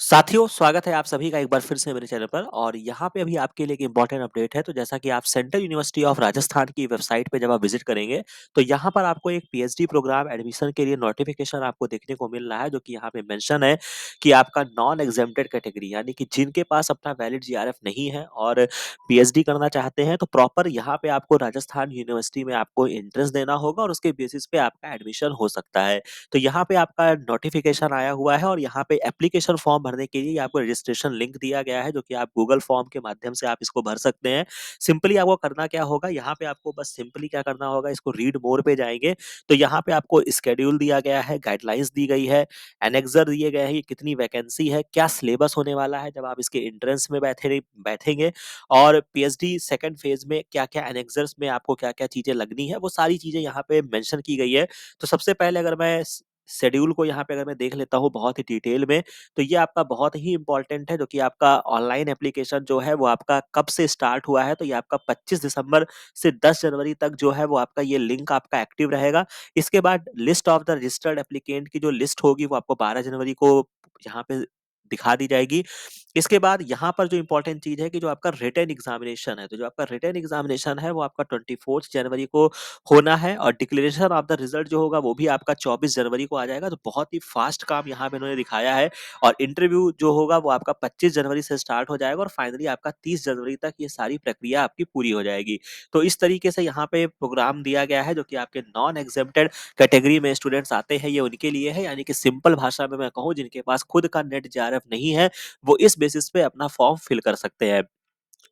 साथियों, स्वागत है आप सभी का एक बार फिर से मेरे चैनल पर और यहाँ पे अभी आपके लिए एक इम्पोर्टेंट अपडेट है। तो जैसा कि आप सेंट्रल यूनिवर्सिटी ऑफ राजस्थान की वेबसाइट पे जब आप विजिट करेंगे, तो यहाँ पर आपको एक पीएचडी प्रोग्राम एडमिशन के लिए नोटिफिकेशन आपको देखने को मिल रहा है, जो कि यहाँ पे मेंशन है कि आपका नॉन एग्जेम्प्टेड कैटेगरी यानी कि जिनके पास अपना वैलिड जीआरएफ नहीं है और पीएचडी करना चाहते हैं, तो प्रॉपर यहाँ पे आपको राजस्थान यूनिवर्सिटी में आपको एंट्रेंस देना होगा और उसके बेसिस पे आपका एडमिशन हो सकता है। तो यहाँ पे आपका नोटिफिकेशन आया हुआ है और यहाँ पे एप्लीकेशन फॉर्म भरने के लिए आपको रजिस्ट्रेशन लिंक दिया गया है, जो कि आप गूगल फॉर्म के माध्यम से आप इसको भर सकते हैं। सिंपली आपको करना क्या होगा, यहाँ पे आपको बस सिंपली क्या करना होगा, इसको रीड मोर पे जाएंगे तो यहाँ पे आपको स्केड्यूल दिया गया है, गाइडलाइंस दी गई है, एनेक्सर दिए गए हैं, ये कितनी वैकेंसी है, क्या सिलेबस होने वाला है जब आप इसके एंट्रेंस में बैठेंगे और पीएचडी सेकंड फेज में क्या क्या एनेक्सर्स में आपको क्या क्या चीजें लगनी है, वो सारी चीजें यहाँ पे मेंशन की गई है। तो सबसे पहले अगर मैं शेड्यूल को यहाँ पे अगर मैं देख लेता हूँ बहुत ही डिटेल में, तो ये आपका बहुत ही इंपॉर्टेंट है, जो कि आपका ऑनलाइन एप्लीकेशन जो है वो आपका कब से स्टार्ट हुआ है। तो ये आपका 25 दिसंबर से 10 जनवरी तक जो है वो आपका ये लिंक आपका एक्टिव रहेगा। इसके बाद list of the registered applicant की जो लिस्ट होगी वो आपको 12 जनवरी को यहाँ पे दिखा दी जाएगी। इसके बाद यहाँ पर जो इम्पोर्टेंट चीज है कि जो आपका रिटन एग्जामिनेशन है, तो जो आपका रिटन एग्जामिनेशन है वो आपका 24 जनवरी को होना है और डिक्लेरेशन ऑफ द रिजल्ट जो होगा वो भी आपका 24 जनवरी को आ जाएगा। तो बहुत ही फास्ट काम यहाँ पे इन्होंने दिखाया है और इंटरव्यू जो होगा वो आपका 25 जनवरी से स्टार्ट हो जाएगा और फाइनली आपका 30 जनवरी तक ये सारी प्रक्रिया आपकी पूरी हो जाएगी। तो इस तरीके से यहाँ पे प्रोग्राम दिया गया है, जो कि आपके नॉन एग्जेम्प्टेड कैटेगरी में स्टूडेंट्स आते हैं, ये उनके लिए है। यानी कि सिंपल भाषा में मैं कहूँ, जिनके पास खुद का नेट जेआरएफ नहीं है, वो इस बेसिस पे अपना फॉर्म फिल कर सकते हैं।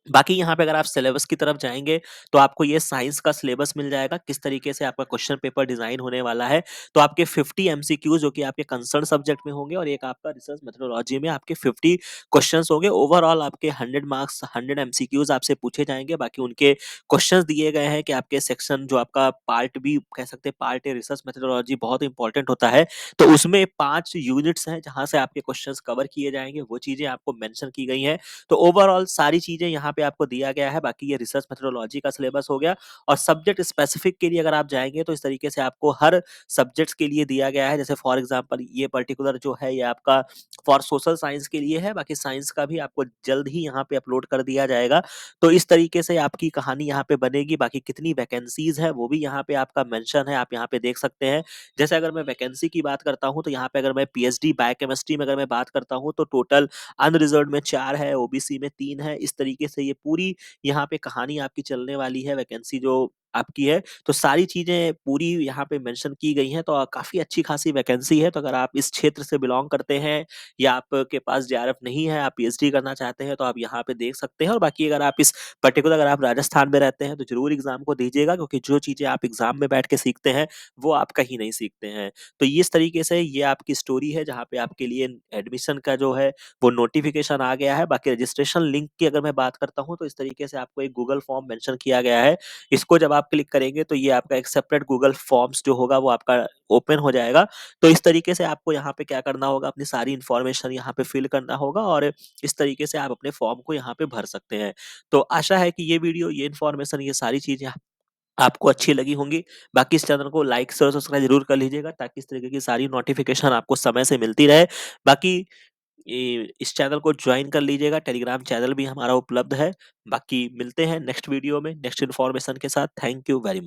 बाकी यहाँ पे अगर आप सिलेबस की तरफ जाएँगे, तो आपको ये साइंस का सिलेबस मिल जाएगा, किस तरीके से आपका क्वेश्चन पेपर डिज़ाइन होने वाला है। तो आपके 50 एमसीक्यूज़ जो कि आपके कंसर्न सब्जेक्ट में होंगे और एक आपका रिसर्च मेथोडोलॉजी में आपके 50 क्वेश्चंस होंगे। ओवरऑल आपके 100 मार्क्स 100 एमसीक्यूज़ आपसे पूछे जाएँगे। बाकी उनके क्वेश्चंस दिए गए हैं कि आपके सेक्शन जो आपका पार्ट बी कह सकते हैं, पार्ट ए रिसर्च मेथोडोलॉजी बहुत इंपॉर्टेंट होता है। तो उसमें 5 यूनिट्स हैं, जहाँ से आपके क्वेश्चंस कवर किए जाएँगे, वो चीज़ें आपको मेंशन की गई हैं। तो ओवरऑल सारी चीजें यहाँ पे आपको दिया गया है। बाकी ये रिसर्च मेथोडोलॉजी का सिलेबस हो गया और सब्जेक्ट स्पेसिफिक के लिए अगर आप जाएंगे तो इस तरीके से आपको हर सब्जेक्ट्स के लिए दिया गया है। जैसे फॉर एग्जांपल ये पर्टिकुलर जो है ये आपका फॉर सोशल साइंस के लिए है, बाकी साइंस का भी आपको जल्द ही यहाँ पे अपलोड कर दिया जाएगा। तो इस तरीके से आपकी कहानी यहाँ पे बनेगी। बाकी कितनी वैकेंसीज है वो भी यहाँ पे आपका मेंशन है, आप यहाँ पे देख सकते हैं। जैसे अगर मैं वैकेंसी की बात करता हूँ, तो यहाँ पे अगर मैं पीएचडी बायोकेमिस्ट्री में अगर मैं बात करता हूँ, तो टोटल अनरिजर्व्ड में 4 है, ओबीसी में 3 है। इस तरीके से ये पूरी यहाँ पे कहानी आपकी चलने वाली है, वैकेंसी जो आपकी है। तो सारी चीज़ें पूरी यहाँ पे मेंशन की गई हैं, तो काफ़ी अच्छी खासी वैकेंसी है। तो अगर आप इस क्षेत्र से बिलॉन्ग करते हैं या आपके पास जेआरएफ नहीं है, आप पीएचडी करना चाहते हैं, तो आप यहाँ पे देख सकते हैं। और बाकी अगर आप इस पर्टिकुलर अगर आप राजस्थान में रहते हैं, तो ज़रूर एग्ज़ाम को दीजिएगा, क्योंकि जो चीज़ें आप एग्ज़ाम में बैठ के सीखते हैं, वो आप कहीं नहीं सीखते हैं। तो इस तरीके से ये आपकी स्टोरी है, जहाँ पे आपके लिए एडमिशन का जो है वो नोटिफिकेशन आ गया है। बाकी रजिस्ट्रेशन लिंक की अगर मैं बात करता हूँ, तो इस तरीके से आपको एक गूगल फॉर्म मेंशन किया गया है। इसको जब आप क्लिक करेंगे तो ये आपका एक सेपरेट गूगल फॉर्म्स जो होगा वो आपका ओपन हो जाएगा। तो इस तरीके से आपको यहाँ पे क्या करना होगा, अपनी सारी इन्फॉर्मेशन यहाँ पे फिल करना होगा और इस तरीके से आप अपने फॉर्म को यहाँ पे भर सकते हैं। तो आशा है कि ये वीडियो, ये इन्फॉर्मेशन, ये सारी चीजें आपको अच्छी लगी होंगी। बाकी इस चैनल को लाइक शेयर और सब्सक्राइब जरूर कर लीजिएगा, ताकि इस तरीके की सारी नोटिफिकेशन आपको समय से मिलती रहे। बाकी इस चैनल को ज्वाइन कर लीजिएगा, टेलीग्राम चैनल भी हमारा उपलब्ध है। बाकी मिलते हैं नेक्स्ट वीडियो में नेक्स्ट इन्फॉर्मेशन के साथ। Thank you very much.